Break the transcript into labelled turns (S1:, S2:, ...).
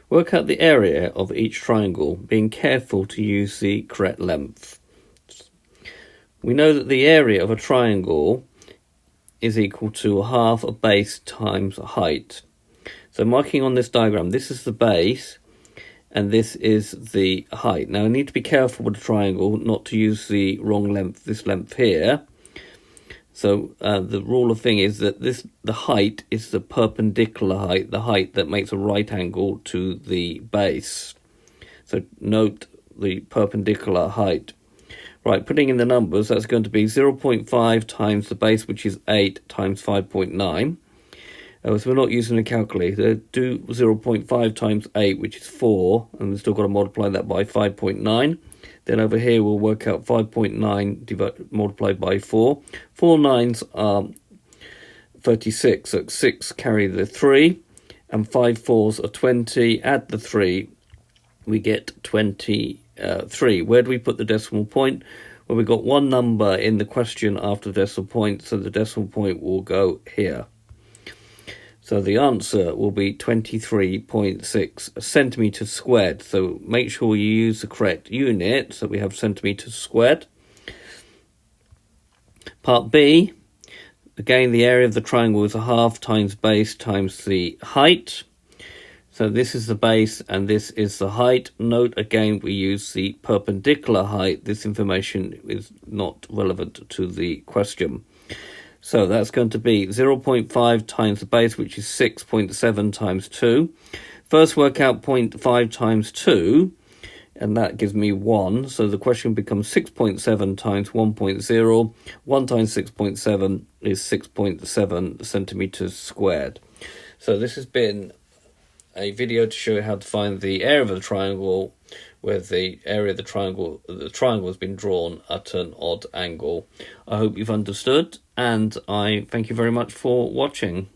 S1: Work out the area of each triangle, being careful to use the correct length. We know that the area of a triangle is equal to half a base times height. So marking on this diagram, this is the base and this is the height. Now I need to be careful with the triangle not to use the wrong length, this length here. So the rule of thing is that the height is the perpendicular height, the height that makes a right angle to the base. So note the perpendicular height. Right, putting in the numbers, that's going to be 0.5 times the base, which is 8, times 5.9. So we're not using a calculator. Do 0.5 times 8, which is 4, and we've still got to multiply that by 5.9. Then over here we'll work out 5.9 multiplied by 4. 4 9s are 36, so 6 carry the 3, and 5 4s are 20. Add the 3, we get 23. Where do we put the decimal point? Well, we've got one number in the question after the decimal point, so the decimal point will go here. So the answer will be 23.6 centimetres squared. So make sure you use the correct unit. So we have centimetres squared. Part B, again, the area of the triangle is a half times base times the height. So this is the base and this is the height. Note again, we use the perpendicular height. This information is not relevant to the question. So that's going to be 0.5 times the base, which is 6.7 times 2. First work out 0.5 times 2, and that gives me 1. So the question becomes 6.7 times 1.0. 1 times 6.7 is 6.7 centimetres squared. So this has been a video to show you how to find the area of the triangle, where the area of the triangle has been drawn at an odd angle. I hope you've understood, and I thank you very much for watching.